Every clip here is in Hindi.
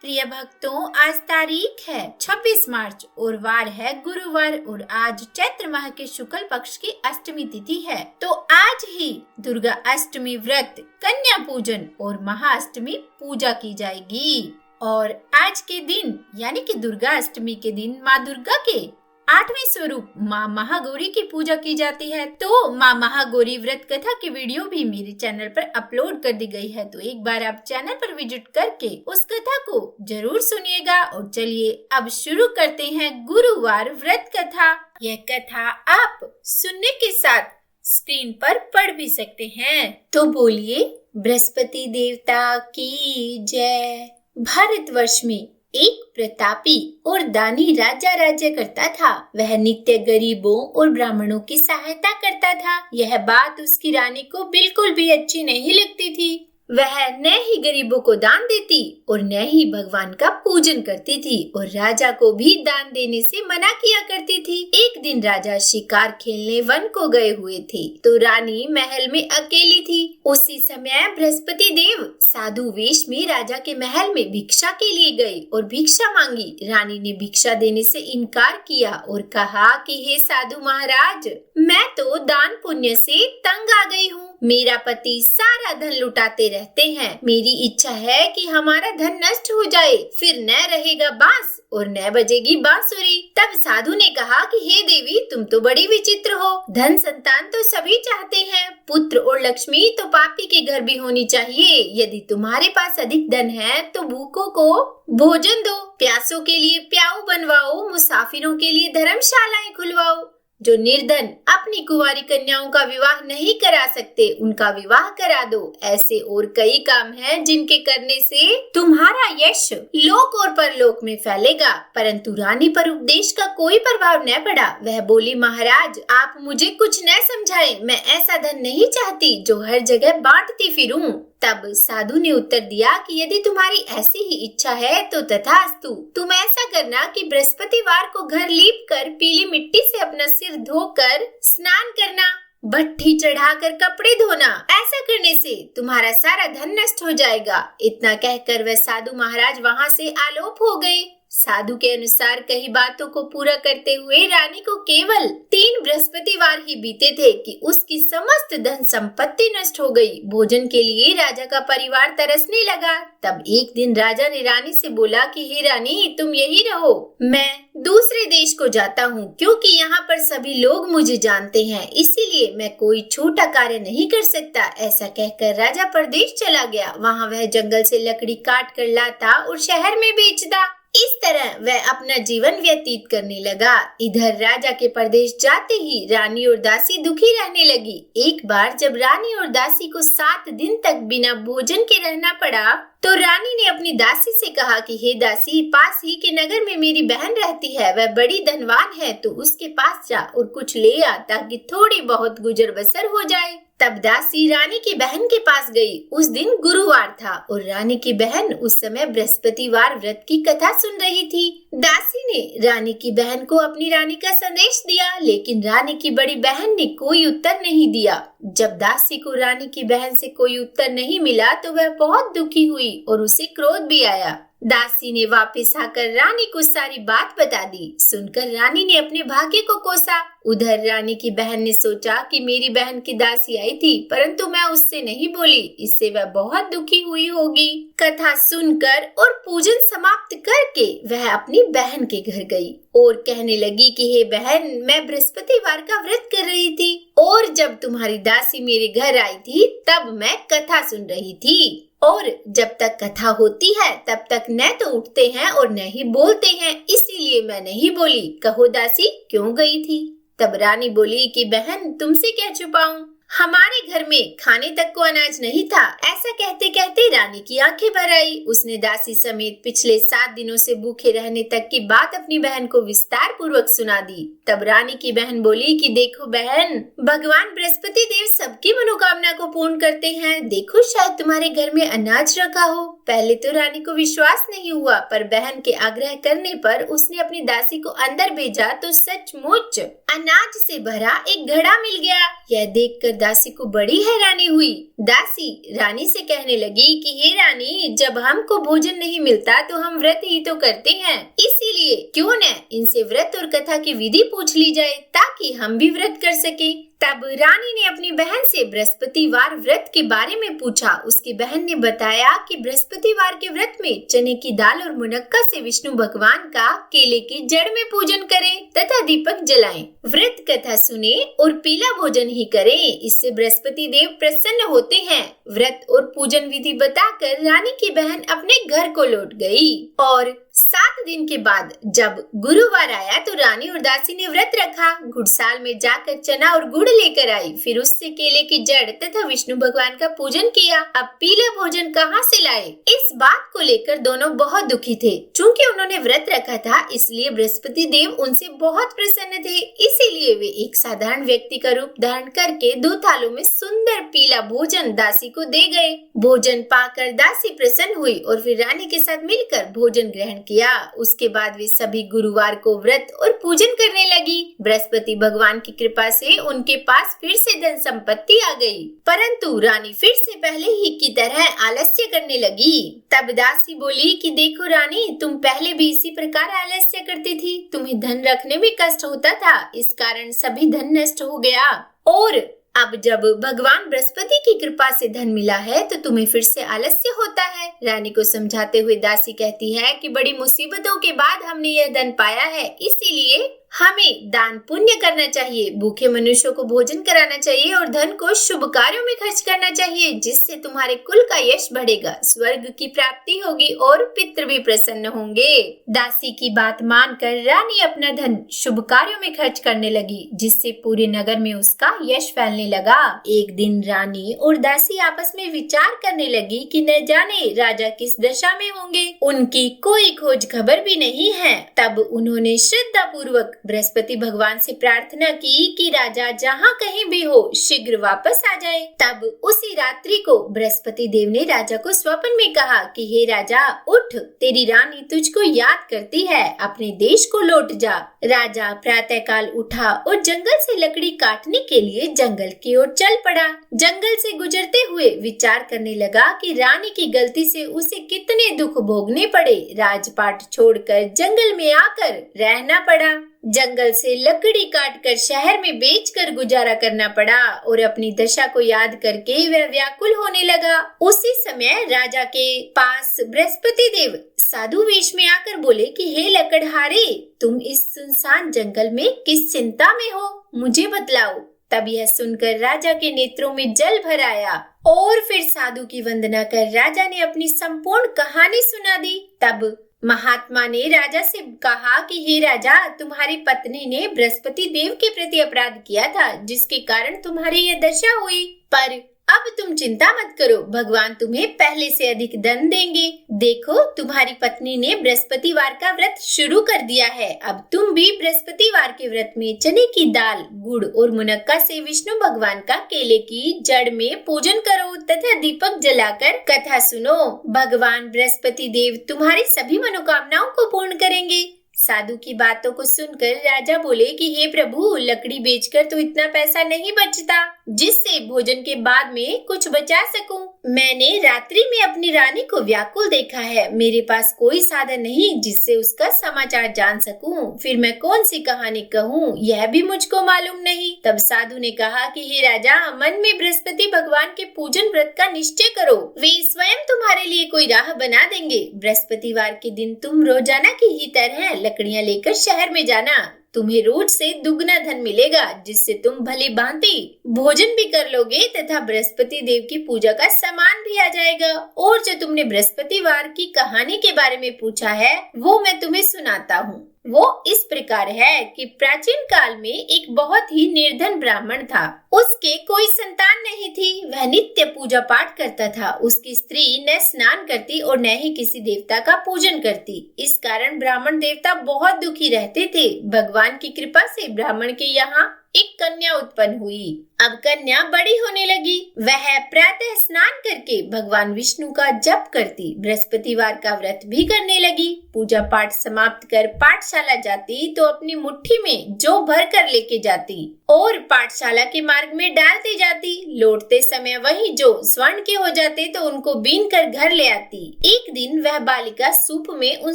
प्रिय भक्तों, आज तारीख है 26 मार्च और वार है गुरुवार और आज चैत्र माह के शुक्ल पक्ष की अष्टमी तिथि है। तो आज ही दुर्गा अष्टमी व्रत, कन्या पूजन और महाअष्टमी पूजा की जाएगी। और आज के दिन यानी कि दुर्गा अष्टमी के दिन माँ दुर्गा के 8वें स्वरूप माँ महागौरी की पूजा की जाती है। तो माँ महागौरी व्रत कथा की वीडियो भी मेरे चैनल पर अपलोड कर दी गई है, तो एक बार आप चैनल पर विजिट करके उस कथा को जरूर सुनिएगा। और चलिए अब शुरू करते हैं गुरुवार व्रत कथा। यह कथा आप सुनने के साथ स्क्रीन पर पढ़ भी सकते हैं। तो बोलिए बृहस्पति देवता की जय। भारतवर्ष में एक प्रतापी और दानी राजा राज्य करता था। वह नित्य गरीबों और ब्राह्मणों की सहायता करता था। यह बात उसकी रानी को बिल्कुल भी अच्छी नहीं लगती थी। वह न ही गरीबों को दान देती और न ही भगवान का पूजन करती थी और राजा को भी दान देने से मना किया करती थी। एक दिन राजा शिकार खेलने वन को गए हुए थे, तो रानी महल में अकेली थी। उसी समय बृहस्पति देव साधु वेश में राजा के महल में भिक्षा के लिए गए और भिक्षा मांगी। रानी ने भिक्षा देने से इनकार किया और कहा कि हे साधु महाराज, मैं तो दान पुण्य से तंग आ गई हूँ। मेरा पति सारा धन लुटाते रहते हैं। मेरी इच्छा है कि हमारा धन नष्ट हो जाए, फिर न रहेगा बांस और न बजेगी बांसुरी। तब साधु ने कहा कि हे देवी, तुम तो बड़ी विचित्र हो। धन संतान तो सभी चाहते हैं, पुत्र और लक्ष्मी तो पापी के घर भी होनी चाहिए। यदि तुम्हारे पास अधिक धन है तो भूखों को भोजन दो, प्यासों के लिए प्याऊ बनवाओ, मुसाफिरों के लिए धर्मशालाएं खुलवाओ। जो निर्धन अपनी कुंवारी कन्याओं का विवाह नहीं करा सकते, उनका विवाह करा दो। ऐसे और कई काम हैं जिनके करने से तुम्हारा यश लोक और परलोक में फैलेगा। परंतु रानी पर उपदेश का कोई प्रभाव न पड़ा। वह बोली, महाराज, आप मुझे कुछ न समझाएं। मैं ऐसा धन नहीं चाहती जो हर जगह बांटती फिरूं। तब साधु ने उत्तर दिया कि यदि तुम्हारी ऐसी ही इच्छा है तो तथास्तु। तुम ऐसा करना कि बृहस्पतिवार को घर लीप कर पीली मिट्टी से अपना सिर धोकर स्नान करना, भट्ठी चढ़ाकर कपड़े धोना। ऐसा करने से तुम्हारा सारा धन नष्ट हो जाएगा। इतना कहकर वह साधु महाराज वहाँ से आलोप हो गए। साधु के अनुसार कई बातों को पूरा करते हुए रानी को केवल 3 बृहस्पतिवार ही बीते थे कि उसकी समस्त धन संपत्ति नष्ट हो गई। भोजन के लिए राजा का परिवार तरसने लगा। तब एक दिन राजा ने रानी से बोला कि हे रानी, तुम यही रहो, मैं दूसरे देश को जाता हूँ, क्योंकि यहाँ पर सभी लोग मुझे जानते हैं, इसीलिए मैं कोई छोटा कार्य नहीं कर सकता। ऐसा कहकर राजा परदेश चला गया। वहाँ वह जंगल से लकड़ी काट कर लाता और शहर में बेचता। इस तरह वह अपना जीवन व्यतीत करने लगा। इधर राजा के परदेश जाते ही रानी और दासी दुखी रहने लगी। एक बार जब रानी और दासी को 7 दिन तक बिना भोजन के रहना पड़ा, तो रानी ने अपनी दासी से कहा कि हे दासी, पास ही के नगर में मेरी बहन रहती है, वह बड़ी धनवान है, तो उसके पास जा और कुछ ले आ ताकि थोड़ी बहुत गुजर बसर हो जाए। तब दासी रानी की बहन के पास गई। उस दिन गुरुवार था और रानी की बहन उस समय बृहस्पतिवार व्रत की कथा सुन रही थी। दासी ने रानी की बहन को अपनी रानी का संदेश दिया, लेकिन रानी की बड़ी बहन ने कोई उत्तर नहीं दिया। जब दासी को रानी की बहन से कोई उत्तर नहीं मिला तो वह बहुत दुखी हुई और उसे क्रोध भी आया। दासी ने वापस आकर रानी को सारी बात बता दी। सुनकर रानी ने अपने भाग्य को कोसा। उधर रानी की बहन ने सोचा कि मेरी बहन की दासी आई थी, परंतु मैं उससे नहीं बोली, इससे वह बहुत दुखी हुई होगी। कथा सुनकर और पूजन समाप्त करके वह अपनी बहन के घर गई और कहने लगी कि हे बहन, मैं बृहस्पतिवार का व्रत कर रही थी और जब तुम्हारी दासी मेरे घर आई थी तब मैं कथा सुन रही थी। और जब तक कथा होती है तब तक न तो उठते हैं और न ही बोलते हैं, इसीलिए मैं नहीं बोली। कहो दासी, क्यों गई थी? तब रानी बोली कि बहन, तुमसे क्या छुपाऊं, हमारे घर में खाने तक को अनाज नहीं था। ऐसा कहते कहते रानी की आंखें भर आई। उसने दासी समेत पिछले 7 दिनों से भूखे रहने तक की बात अपनी बहन को विस्तार पूर्वक सुना दी। तब रानी की बहन बोली कि देखो बहन, भगवान बृहस्पति देव सबकी मनोकामना को पूर्ण करते हैं। देखो, शायद तुम्हारे घर में अनाज रखा हो। पहले तो रानी को विश्वास नहीं हुआ, पर बहन के आग्रह करने पर उसने अपनी दासी को अंदर भेजा तो सचमुच अनाज से भरा एक घड़ा मिल गया। यह देखकर दासी को बड़ी हैरानी हुई। दासी रानी से कहने लगी कि हे रानी, जब हमको भोजन नहीं मिलता तो हम व्रत ही तो करते हैं, इसीलिए क्यों न इनसे व्रत और कथा की विधि पूछ ली जाए ताकि हम भी व्रत कर सके। तब रानी ने अपनी बहन से बृहस्पतिवार व्रत के बारे में पूछा। उसकी बहन ने बताया कि बृहस्पतिवार के व्रत में चने की दाल और मुनक्का से विष्णु भगवान का केले की जड़ में पूजन करें तथा दीपक जलाएं। व्रत कथा सुने और पीला भोजन ही करें, इससे बृहस्पति देव प्रसन्न होते हैं। व्रत और पूजन विधि बताकर रानी की बहन अपने घर को लौट गई और 7 दिन के बाद जब गुरुवार आया तो रानी और दासी ने व्रत रखा। घुड़साल में जाकर चना और गुड़ लेकर आई, फिर उससे केले की जड़ तथा विष्णु भगवान का पूजन किया। अब पीला भोजन कहाँ से लाए? इस बात को लेकर दोनों बहुत दुखी थे। चूँकि उन्होंने व्रत रखा था इसलिए बृहस्पति देव उनसे बहुत प्रसन्न थे, इसीलिए वे एक साधारण व्यक्ति का रूप धारण करके 2 थालों में सुंदर पीला भोजन दासी को दे गए। भोजन पाकर दासी प्रसन्न हुई और फिर रानी के साथ मिलकर भोजन ग्रहण किया। उसके बाद वे सभी गुरुवार को व्रत और पूजन करने लगी। बृहस्पति भगवान की कृपा से उनके पास फिर से धन संपत्ति आ गई, परंतु रानी फिर से पहले ही की तरह आलस्य करने लगी। तब दासी बोली कि देखो रानी, तुम पहले भी इसी प्रकार आलस्य करती थी, तुम्हें धन रखने में कष्ट होता था, इस कारण सभी धन नष्ट हो गया, और अब जब भगवान बृहस्पति की कृपा से धन मिला है तो तुम्हें फिर से आलस्य होता है। रानी को समझाते हुए दासी कहती है कि बड़ी मुसीबतों के बाद हमने यह धन पाया है, इसीलिए हमें दान पुण्य करना चाहिए, भूखे मनुष्यों को भोजन कराना चाहिए और धन को शुभ कार्यों में खर्च करना चाहिए, जिससे तुम्हारे कुल का यश बढ़ेगा, स्वर्ग की प्राप्ति होगी और पितृ भी प्रसन्न होंगे। दासी की बात मानकर रानी अपना धन शुभ कार्यों में खर्च करने लगी, जिससे पूरे नगर में उसका यश फैलने लगा। एक दिन रानी और दासी आपस में विचार करने लगी कि न जाने राजा किस दशा में होंगे, उनकी कोई खोज खबर भी नहीं है। तब उन्होंने श्रद्धा पूर्वक बृहस्पति भगवान से प्रार्थना की कि राजा जहाँ कहीं भी हो शीघ्र वापस आ जाए। तब उसी रात्रि को बृहस्पति देव ने राजा को स्वप्न में कहा कि हे राजा, उठ, तेरी रानी तुझको याद करती है, अपने देश को लौट जा। राजा प्रातःकाल उठा और जंगल से लकड़ी काटने के लिए जंगल की ओर चल पड़ा। जंगल से गुजरते हुए विचार करने लगा कि रानी की गलती से उसे कितने दुख भोगने पड़े। राजपाट छोड़कर जंगल में आकर रहना पड़ा। जंगल से लकड़ी काटकर शहर में बेचकर गुजारा करना पड़ा और अपनी दशा को याद करके वह व्याकुल होने लगा। उसी समय राजा के पास बृहस्पति देव साधु वेश में आकर बोले कि हे लकड़हारे, तुम इस सुनसान जंगल में किस चिंता में हो, मुझे बतलाओ। तब यह सुनकर राजा के नेत्रों में जल भर आया और फिर साधु की वंदना कर राजा ने अपनी संपूर्ण कहानी सुना दी। तब महात्मा ने राजा से कहा कि हे राजा, तुम्हारी पत्नी ने बृहस्पति देव के प्रति अपराध किया था, जिसके कारण तुम्हारी यह दशा हुई, पर अब तुम चिंता मत करो, भगवान तुम्हें पहले से अधिक धन देंगे। देखो, तुम्हारी पत्नी ने बृहस्पतिवार का व्रत शुरू कर दिया है। अब तुम भी बृहस्पतिवार के व्रत में चने की दाल, गुड़ और मुनक्का से विष्णु भगवान का केले की जड़ में पूजन करो तथा दीपक जलाकर कथा सुनो। भगवान बृहस्पति देव तुम्हारी सभी मनोकामनाओं को पूर्ण करेंगे। साधु की बातों को सुनकर राजा बोले कि हे प्रभु, लकड़ी बेचकर तो इतना पैसा नहीं बचता जिससे भोजन के बाद में कुछ बचा सकूं। मैंने रात्रि में अपनी रानी को व्याकुल देखा है, मेरे पास कोई साधन नहीं जिससे उसका समाचार जान सकूं। फिर मैं कौन सी कहानी कहूं, यह भी मुझको मालूम नहीं। तब साधु ने कहा कि हे राजा, मन में बृहस्पति भगवान के पूजन व्रत का निश्चय करो, वे स्वयं तुम्हारे लिए कोई राह बना देंगे। बृहस्पतिवार के दिन तुम रोजाना की ही तरह लकड़ियां लेकर शहर में जाना, तुम्हें रोज से दुगना धन मिलेगा, जिससे तुम भली भांति भोजन भी कर लोगे तथा बृहस्पति देव की पूजा का सामान भी आ जाएगा। और जो तुमने बृहस्पतिवार की कहानी के बारे में पूछा है वो मैं तुम्हें सुनाता हूँ। वो इस प्रकार है कि प्राचीन काल में एक बहुत ही निर्धन ब्राह्मण था। उसके कोई संतान नहीं थी। वह नित्य पूजा पाठ करता था। उसकी स्त्री न स्नान करती और न ही किसी देवता का पूजन करती। इस कारण ब्राह्मण देवता बहुत दुखी रहते थे। भगवान की कृपा से ब्राह्मण के यहाँ एक कन्या उत्पन्न हुई। अब कन्या बड़ी होने लगी। वह प्रातः स्नान करके भगवान विष्णु का जप करती, बृहस्पतिवार का व्रत भी करने लगी। पूजा पाठ समाप्त कर पाठशाला जाती तो अपनी मुट्ठी में जौ भर कर लेके जाती और पाठशाला के मार्ग में डालती जाती। लौटते समय वही जौ स्वर्ण के हो जाते तो उनको बीन कर घर ले आती। एक दिन वह बालिका सूप में उन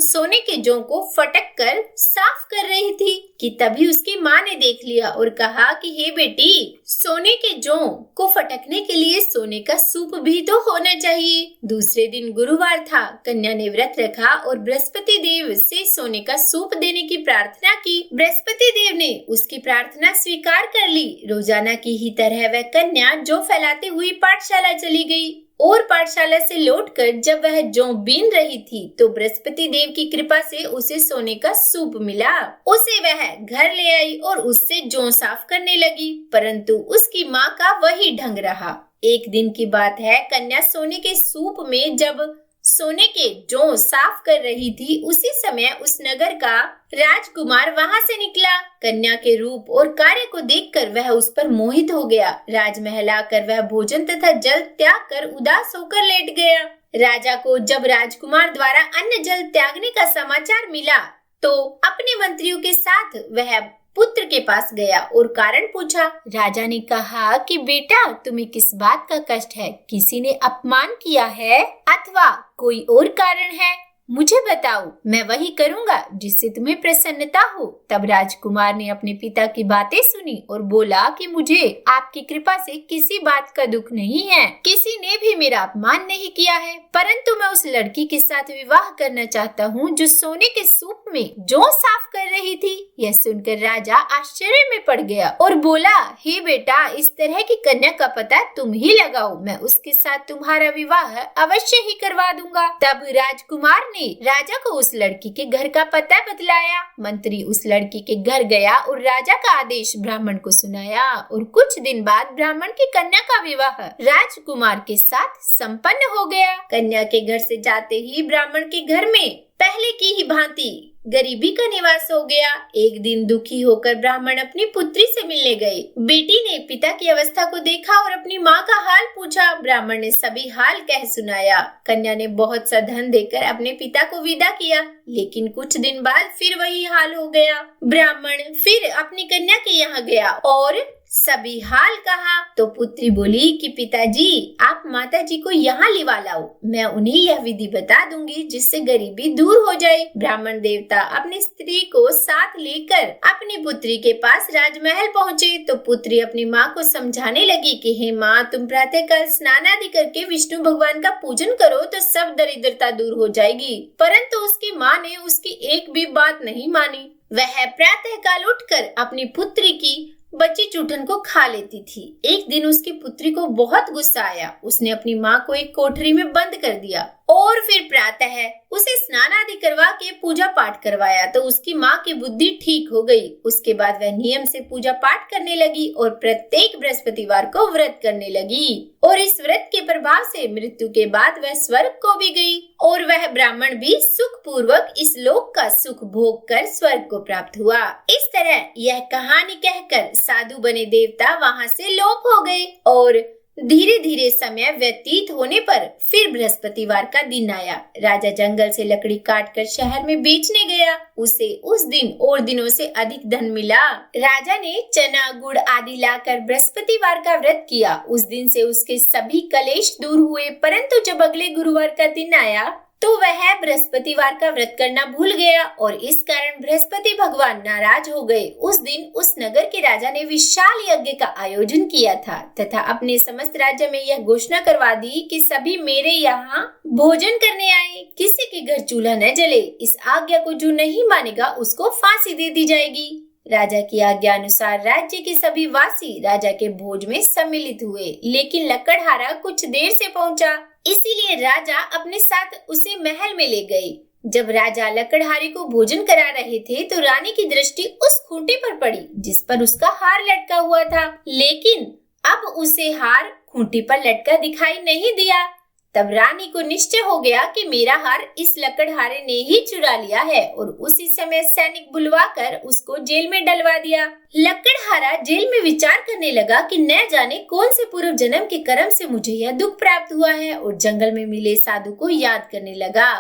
सोने के जौ को फटक कर साफ कर रही थी कि तभी उसकी माँ ने देख लिया और कहा कि हे बेटी, सोने के जौ को फटकने के लिए सोने का सूप भी तो होना चाहिए। दूसरे दिन गुरुवार था। कन्या ने व्रत रखा और बृहस्पति देव से सोने का सूप देने की प्रार्थना की। बृहस्पति देव ने उसकी प्रार्थना स्वीकार कर ली। रोजाना की ही तरह वह कन्या जौ फैलाते हुई पाठशाला चली गई और पाठशाला से लौटकर जब वह जौ बीन रही थी तो बृहस्पति देव की कृपा से उसे सोने का सूप मिला। उसे वह घर ले आई और उससे जौ साफ करने लगी, परंतु उसकी माँ का वही ढंग रहा। एक दिन की बात है, कन्या सोने के सूप में जब सोने के जौ साफ कर रही थी, उसी समय उस नगर का राजकुमार वहां से निकला। कन्या के रूप और कार्य को देखकर वह उस पर मोहित हो गया। राजमहल आकर वह भोजन तथा जल त्याग कर उदास होकर लेट गया। राजा को जब राजकुमार द्वारा अन्न जल त्यागने का समाचार मिला तो अपने मंत्रियों के साथ वह पुत्र के पास गया और कारण पूछा। राजा ने कहा कि बेटा, तुम्हें किस बात का कष्ट है? किसी ने अपमान किया है अथवा कोई और कारण है? मुझे बताओ, मैं वही करूंगा जिससे तुम्हें प्रसन्नता हो। तब राजकुमार ने अपने पिता की बातें सुनी और बोला कि मुझे आपकी कृपा से किसी बात का दुख नहीं है, किसी ने भी मेरा अपमान नहीं किया है, परंतु मैं उस लड़की के साथ विवाह करना चाहता हूँ जो सोने के सूप में जौ साफ कर रही थी। यह सुनकर राजा आश्चर्य में पड़ गया और बोला, हे बेटा, इस तरह की कन्या का पता तुम ही लगाओ, मैं उसके साथ तुम्हारा विवाह अवश्य ही करवा दूंगा। तब राजकुमार ने राजा को उस लड़की के घर का पता बतलाया। मंत्री उस लड़की के घर गया और राजा का आदेश ब्राह्मण को सुनाया और कुछ दिन बाद ब्राह्मण की कन्या का विवाह राजकुमार के साथ संपन्न हो गया। कन्या के घर से जाते ही ब्राह्मण के घर में पहले की ही भांति गरीबी का निवास हो गया। एक दिन दुखी होकर ब्राह्मण अपनी पुत्री से मिलने गए। बेटी ने पिता की अवस्था को देखा और अपनी माँ का हाल पूछा। ब्राह्मण ने सभी हाल कह सुनाया। कन्या ने बहुत सा धन देकर अपने पिता को विदा किया, लेकिन कुछ दिन बाद फिर वही हाल हो गया। ब्राह्मण फिर अपनी कन्या के यहाँ गया और सभी हाल कहा तो पुत्री बोली कि पिताजी, आप माताजी को यहाँ लिवा लाओ, मैं उन्हें यह विधि बता दूंगी जिससे गरीबी दूर हो जाए। ब्राह्मण देवता अपनी स्त्री को साथ लेकर अपनी पुत्री के पास राजमहल पहुँचे तो पुत्री अपनी माँ को समझाने लगी कि हे माँ, तुम प्रातःकाल स्नान आदि करके विष्णु भगवान का पूजन करो तो सब दरिद्रता दूर हो जाएगी। परंतु उसकी माँ ने उसकी एक भी बात नहीं मानी। वह प्रातःकाल उठकर अपनी पुत्री की बची चूठन को खा लेती थी। एक दिन उसकी पुत्री को बहुत गुस्सा आया। उसने अपनी माँ को एक कोठरी में बंद कर दिया और फिर प्रातः उसे स्नान आदि करवा के पूजा पाठ करवाया तो उसकी माँ की बुद्धि ठीक हो गई। उसके बाद वह नियम से पूजा पाठ करने लगी और प्रत्येक बृहस्पतिवार को व्रत करने लगी और इस व्रत के प्रभाव से मृत्यु के बाद वह स्वर्ग को भी गई और वह ब्राह्मण भी सुख पूर्वक इस लोक का सुख भोग कर स्वर्ग को प्राप्त हुआ। इस तरह यह कहानी कहकर साधु बने देवता वहाँ से लोप हो गए और धीरे धीरे समय व्यतीत होने पर फिर बृहस्पतिवार का दिन आया। राजा जंगल से लकड़ी काट कर शहर में बेचने गया। उसे उस दिन और दिनों से अधिक धन मिला। राजा ने चना गुड़ आदि लाकर बृहस्पतिवार का व्रत किया। उस दिन से उसके सभी कलेश दूर हुए, परंतु जब अगले गुरुवार का दिन आया तो वह बृहस्पतिवार का व्रत करना भूल गया और इस कारण बृहस्पति भगवान नाराज हो गए। उस दिन उस नगर के राजा ने विशाल यज्ञ का आयोजन किया था तथा अपने समस्त राज्य में यह घोषणा करवा दी कि सभी मेरे यहाँ भोजन करने आए, किसी के घर चूल्हा न जले। इस आज्ञा को जो नहीं मानेगा उसको फांसी दे दी जाएगी। राजा की आज्ञा अनुसार राज्य के सभी वासी राजा के भोज में सम्मिलित हुए, लेकिन लकड़हारा कुछ देर से पहुंचा, इसीलिए राजा अपने साथ उसे महल में ले गए। जब राजा लकड़हारे को भोजन करा रहे थे तो रानी की दृष्टि उस खूंटी पर पड़ी जिस पर उसका हार लटका हुआ था, लेकिन अब उसे हार खूंटी पर लटका दिखाई नहीं दिया। तब रानी को निश्चय हो गया कि मेरा हार इस लकड़हारे ने ही चुरा लिया है और उसी समय सैनिक बुलवाकर उसको जेल में डलवा दिया। लकड़हारा जेल में विचार करने लगा कि न जाने कौन से पूर्व जन्म के कर्म से मुझे यह दुख प्राप्त हुआ है, और जंगल में मिले साधु को याद करने लगा।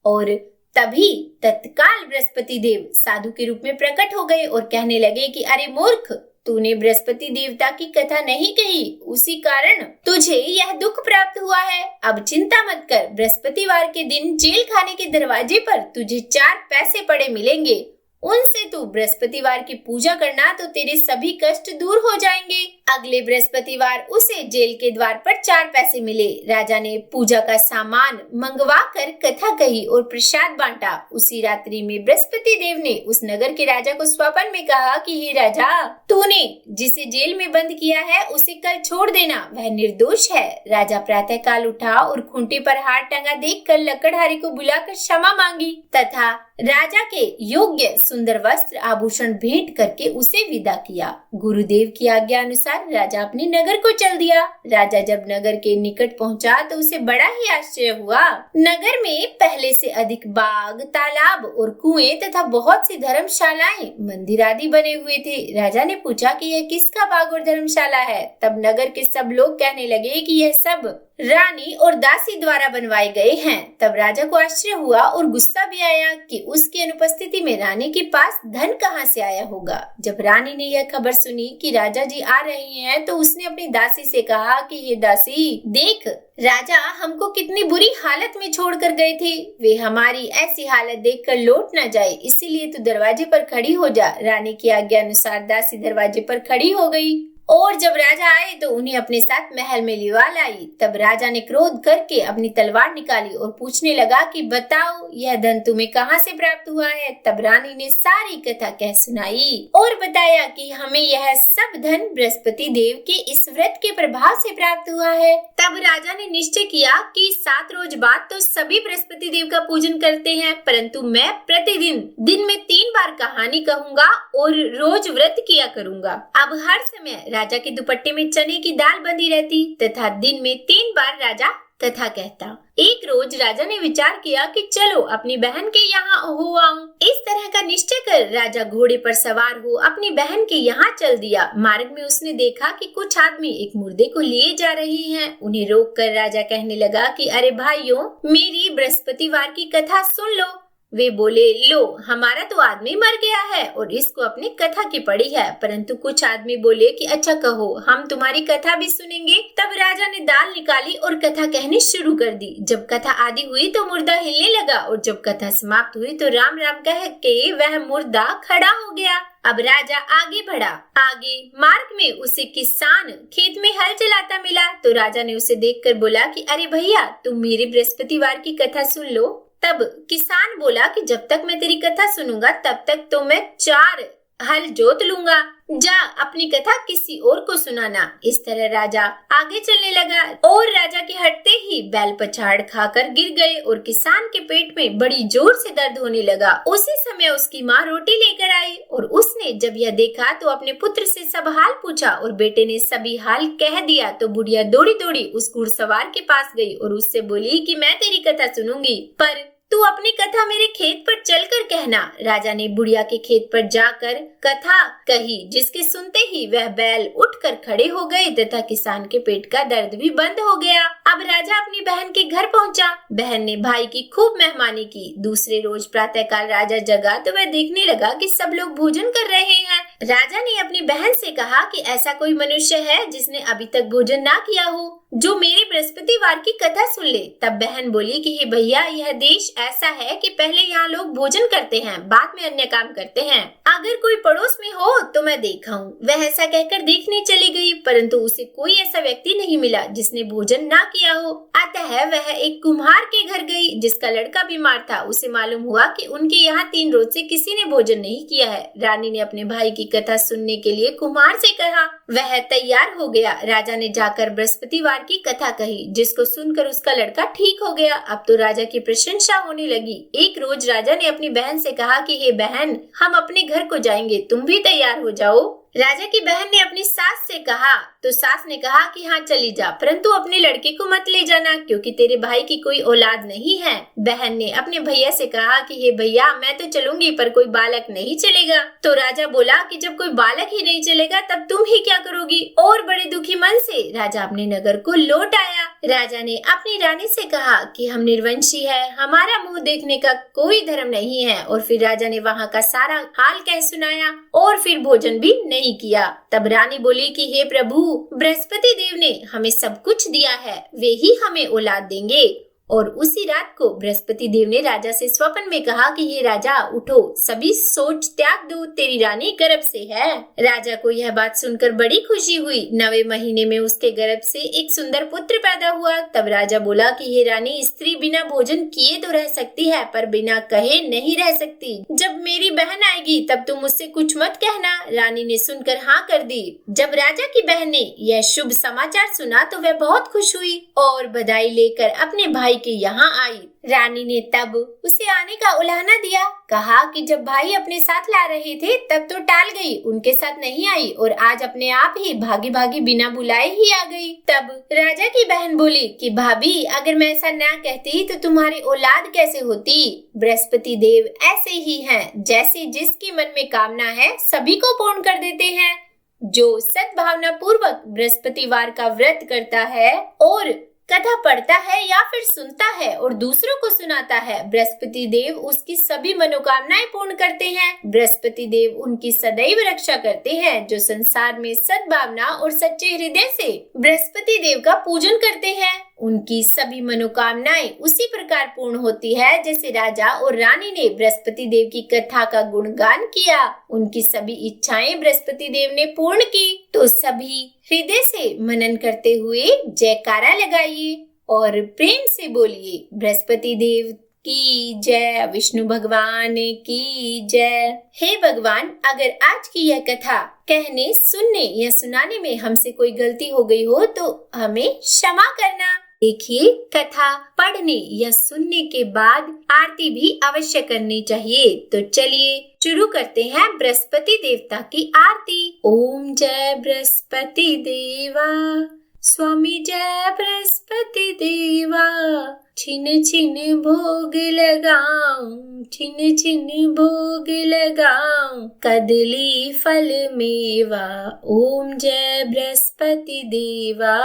और तभी तत्काल बृहस्पति देव साधु के रूप में प्रकट हो गए और कहने लगे कि अरे मूर्ख, तूने बृहस्पति देवता की कथा नहीं कही, उसी कारण तुझे यह दुख प्राप्त हुआ है। अब चिंता मत कर, बृहस्पतिवार के दिन जेल खाने के दरवाजे पर तुझे 4 पैसे पड़े मिलेंगे, उनसे तू बृहस्पतिवार की पूजा करना तो तेरे सभी कष्ट दूर हो जाएंगे। अगले बृहस्पतिवार उसे जेल के द्वार पर 4 पैसे मिले। राजा ने पूजा का सामान मंगवा कर कथा कही और प्रसाद बांटा। उसी रात्रि में बृहस्पति देव ने उस नगर के राजा को स्वप्न में कहा कि हे राजा, तूने जिसे जेल में बंद किया है उसे कल छोड़ देना, वह निर्दोष है। राजा प्रातः काल उठा और खूंटी पर हार टंगा देखकर लकड़हारे को बुलाकर क्षमा मांगी तथा राजा के योग्य सुंदर वस्त्र आभूषण भेंट करके उसे विदा किया। गुरुदेव की आज्ञा अनुसार राजा अपने नगर को चल दिया। राजा जब नगर के निकट पहुंचा तो उसे बड़ा ही आश्चर्य हुआ। नगर में पहले से अधिक बाग, तालाब और कुएं तथा बहुत सी धर्मशालाएं, मंदिर आदि बने हुए थे। राजा ने पूछा कि यह किसका बाग और धर्मशाला है। तब नगर के सब लोग कहने लगे कि यह सब रानी और दासी द्वारा बनवाए गए हैं। तब राजा को आश्चर्य हुआ और गुस्सा भी आया कि उसकी अनुपस्थिति में रानी के पास धन कहां से आया होगा। जब रानी ने यह खबर सुनी कि राजा जी आ रहे हैं तो उसने अपनी दासी से कहा कि ये दासी, देख राजा हमको कितनी बुरी हालत में छोड़कर गए थे, वे हमारी ऐसी हालत देखकर लौट न जाए, इसीलिए तू दरवाजे पर खड़ी हो जा। रानी की आज्ञा अनुसार दासी दरवाजे पर खड़ी हो गई और जब राजा आए तो उन्हें अपने साथ महल में लिवा लाई। तब राजा ने क्रोध करके अपनी तलवार निकाली और पूछने लगा कि बताओ यह धन तुम्हें कहां से प्राप्त हुआ है। तब रानी ने सारी कथा कह सुनाई और बताया कि हमें यह सब धन बृहस्पति देव के इस व्रत के प्रभाव से प्राप्त हुआ है। तब राजा ने निश्चय किया कि 7 रोज बाद तो सभी बृहस्पति देव का पूजन करते हैं, परंतु मैं प्रतिदिन दिन में 3 बार कहानी कहूँगा और रोज व्रत किया करूँगा। अब हर समय राजा के दुपट्टे में चने की दाल बंधी रहती तथा दिन में 3 बार राजा कथा कहता। एक रोज राजा ने विचार किया कि चलो अपनी बहन के यहाँ हो आऊं। इस तरह का निश्चय कर राजा घोड़े पर सवार हो अपनी बहन के यहाँ चल दिया। मार्ग में उसने देखा कि कुछ आदमी एक मुर्दे को लिए जा रहे हैं। उन्हें रोककर राजा कहने लगा कि अरे भाइयों, मेरी बृहस्पतिवार की कथा सुन लो। वे बोले, लो हमारा तो आदमी मर गया है और इसको अपनी कथा की पड़ी है। परंतु कुछ आदमी बोले कि अच्छा कहो, हम तुम्हारी कथा भी सुनेंगे। तब राजा ने दाल निकाली और कथा कहनी शुरू कर दी। जब कथा आदि हुई तो मुर्दा हिलने लगा और जब कथा समाप्त हुई तो राम राम कह के वह मुर्दा खड़ा हो गया। अब राजा आगे बढ़ा। आगे मार्ग में उसे किसान खेत में हल चलाता मिला तो राजा ने उसे देखकर बोला कि अरे भैया, तुम मेरी बृहस्पतिवार की कथा सुन लो। तब किसान बोला कि जब तक मैं तेरी कथा सुनूंगा तब तक तो मैं 4 हल जोत लूंगा, जा अपनी कथा किसी और को सुनाना। इस तरह राजा आगे चलने लगा और राजा के हटते ही बैल पछाड़ खाकर गिर गए और किसान के पेट में बड़ी जोर से दर्द होने लगा। उसी समय उसकी माँ रोटी लेकर आई और उसने जब यह देखा तो अपने पुत्र से सब हाल पूछा और बेटे ने सभी हाल कह दिया। तो बुढ़िया दौड़ी दौड़ी उस घुड़सवार के पास गई और उससे बोली कि मैं तेरी कथा सुनूंगी, पर तू अपनी कथा मेरे खेत पर चलकर कहना। राजा ने बुढ़िया के खेत पर जाकर कथा कही, जिसके सुनते ही वह बैल उठकर खड़े हो गए तथा किसान के पेट का दर्द भी बंद हो गया। अब राजा अपनी बहन के घर पहुंचा। बहन ने भाई की खूब मेहमानी की। दूसरे रोज प्रातःकाल राजा जगा तो वह देखने लगा कि सब लोग भोजन कर रहे हैं। राजा ने अपनी बहन से कहा कि ऐसा कोई मनुष्य है जिसने अभी तक भोजन ना किया हो, जो मेरी बृहस्पतिवार की कथा सुन ले। तब बहन बोली कि हे भैया, यह देश ऐसा है कि पहले यहाँ लोग भोजन करते हैं, बाद में अन्य काम करते हैं। अगर कोई पड़ोस में हो तो मैं दिखाऊं। वह ऐसा कहकर देखने चली गई, परंतु उसे कोई ऐसा व्यक्ति नहीं मिला जिसने भोजन ना किया हो। अतः वह एक कुम्हार के घर गई जिसका लड़का बीमार था। उसे मालूम हुआ कि उनके यहाँ 3 रोज से किसी ने भोजन नहीं किया है। रानी ने अपने भाई की कथा सुनने के लिए कुम्हार से कहा। वह तैयार हो गया। राजा ने जाकर बृहस्पतिवार की कथा कही, जिसको सुनकर उसका लड़का ठीक हो गया। अब तो राजा की प्रशंसा होने लगी। एक रोज राजा ने अपनी बहन से कहा कि हे बहन, हम अपने घर को जाएंगे, तुम भी तैयार हो जाओ। राजा की बहन ने अपनी सास से कहा तो सास ने कहा कि हाँ चली जा, परंतु अपने लड़के को मत ले जाना क्योंकि तेरे भाई की कोई औलाद नहीं है। बहन ने अपने भैया से कहा कि हे भैया मैं तो चलूंगी पर कोई बालक नहीं चलेगा। तो राजा बोला कि जब कोई बालक ही नहीं चलेगा तब तुम ही क्या करोगी। और बड़े दुखी मन से राजा अपने नगर को लौट आया। राजा ने अपनी रानी से कहा कि हम निर्वंशी है, हमारा मुंह देखने का कोई धर्म नहीं है। और फिर राजा ने वहाँ का सारा हाल कह सुनाया और फिर भोजन भी नहीं किया। तब रानी बोली कि हे प्रभु, बृहस्पति देव ने हमें सब कुछ दिया है, वे ही हमें औलाद देंगे। और उसी रात को बृहस्पति देव ने राजा से स्वप्न में कहा कि हे राजा उठो, सभी सोच त्याग दो, तेरी रानी गर्भ से है। राजा को यह बात सुनकर बड़ी खुशी हुई। 9वें महीने में उसके गर्भ से एक सुंदर पुत्र पैदा हुआ। तब राजा बोला कि हे रानी, स्त्री बिना भोजन किए तो रह सकती है पर बिना कहे नहीं रह सकती। जब मेरी बहन आएगी तब तुम मुझसे कुछ मत कहना। रानी ने सुनकर हाँ कर दी। जब राजा की बहन ने यह शुभ समाचार सुना तो वह बहुत खुश हुई और बधाई लेकर अपने भाई के यहाँ आई। रानी ने तब उसे आने का उलाहना दिया, कहा कि जब भाई अपने साथ ला रहे थे तब तो टाल गई, उनके साथ नहीं आई और आज अपने आप ही भागी भागी बिना बुलाए ही आ गई। तब राजा की बहन बोली कि भाभी, अगर मैं ऐसा ना कहती तो तुम्हारी औलाद कैसे होती। बृहस्पति देव ऐसे ही हैं, जैसे जिसकी मन में कामना है सभी को पूर्ण कर देते हैं। जो सद्भावना पूर्वक बृहस्पतिवार का व्रत करता है और कथा पढ़ता है या फिर सुनता है और दूसरों को सुनाता है, बृहस्पति देव उसकी सभी मनोकामनाएं पूर्ण करते हैं। बृहस्पति देव उनकी सदैव रक्षा करते हैं जो संसार में सद्भावना और सच्चे हृदय से बृहस्पति देव का पूजन करते हैं। उनकी सभी मनोकामनाएं उसी प्रकार पूर्ण होती है जैसे राजा और रानी ने बृहस्पति देव की कथा का गुणगान किया। उनकी सभी इच्छाएं बृहस्पति देव ने पूर्ण की। तो सभी हृदय से मनन करते हुए जयकारा लगाइए और प्रेम से बोलिए, बृहस्पति देव की जय, विष्णु भगवान की जय। हे भगवान, अगर आज की यह कथा कहने, सुनने या सुनाने में हमसे कोई गलती हो गई हो तो हमें क्षमा करना। देखिए, कथा पढ़ने या सुनने के बाद आरती भी अवश्य करनी चाहिए। तो चलिए शुरू करते हैं बृहस्पति देवता की आरती। ओम जय बृहस्पति देवा, स्वामी जय बृहस्पति देवा। छिन छिन भोग लगाऊं, छिन छिन भोग लगाऊं, कदली फल मेवा। ओम जय बृहस्पति देवा,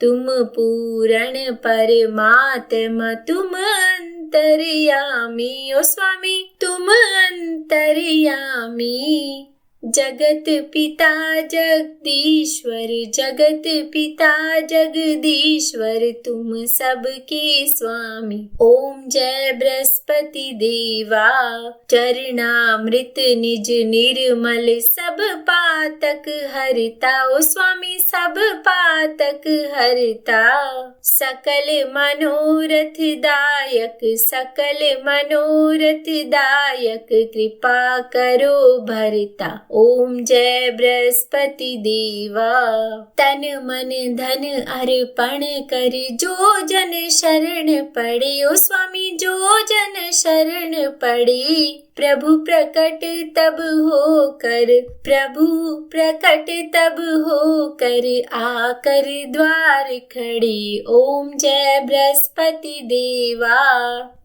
तुम पूर्ण परमात्मा, तुम अंतर्यामी। ओ स्वामी तुम अंतर्यामी। जगत पिता जगदीश्वर, जगत पिता जगदीश्वर, तुम सबके स्वामी। ओम जय बृहस्पति देवा, चरणामृत निज निर्मल, सब पातक हरता। ओ स्वामी सब पातक हरता। सकल मनोरथ दायक, सकल मनोरथ दायक, कृपा करो भरता। ओम जय बृहस्पति देवा, तन मन धन अर्पण कर, जो जन शरण पड़े। ओ स्वामी जो जन शरण पड़े, प्रभु प्रकट तब हो कर, प्रभु प्रकट तब हो कर, आकर द्वार खड़े। ओम जय बृहस्पति देवा,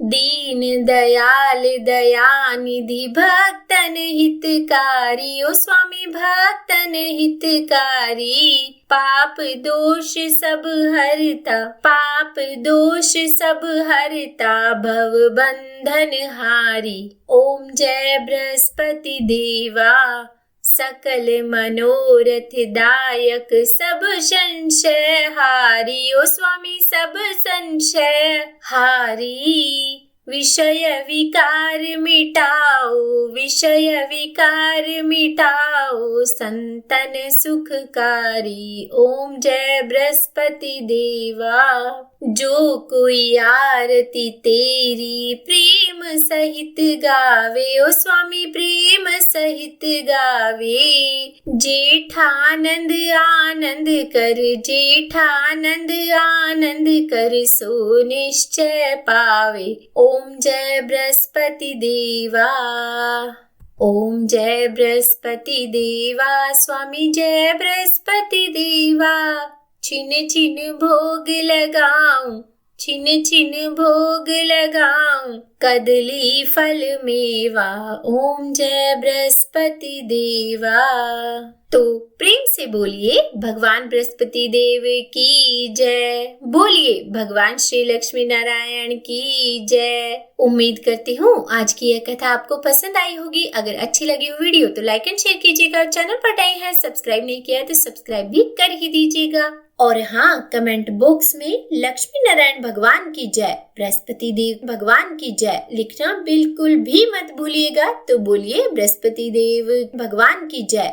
दीन दयाल दयानिधि, भक्तन हितकारी। ओ स्वामी भक्तन हितकारी। पाप दोष सब हरता, पाप दोष सब हरता, भव बंधन हारी। ओम जय बृहस्पति देवा, सकल मनोरथ दायक, सब संशय हारी। ओ स्वामी सब संशय हारी। विषय विकार मिटाओ, विषय विकार मिटाओ, संतन सुखकारी। ओम जय बृहस्पति देवा, जो कोई आरती तेरी प्रेम सहित गावे। ओ स्वामी प्रेम सहित गावे। जेठानंद आनंद कर, जेठानंद आनंद कर, सो निश्चय पावे। ओम जय बृहस्पति देवा। ओम जय बृहस्पति देवा, स्वामी जय बृहस्पति देवा। छिन छिन भोग लगाऊं, छिन छिन भोग लगाऊं, कदली फल मेवा। ओम जय बृहस्पति देवा। तो प्रेम से बोलिए भगवान बृहस्पति देव की जय। बोलिए भगवान श्री लक्ष्मी नारायण की जय। उम्मीद करती हूँ आज की यह कथा आपको पसंद आई होगी। अगर अच्छी लगी हो वीडियो तो लाइक एंड शेयर कीजिएगा। और चैनल पर नए हैं, सब्सक्राइब नहीं किया है तो सब्सक्राइब भी कर ही दीजिएगा। और हाँ, कमेंट बॉक्स में लक्ष्मी नारायण भगवान की जय, बृहस्पति देव भगवान की जय लिखना बिल्कुल भी मत भूलिएगा। तो बोलिए बृहस्पति देव भगवान की जय।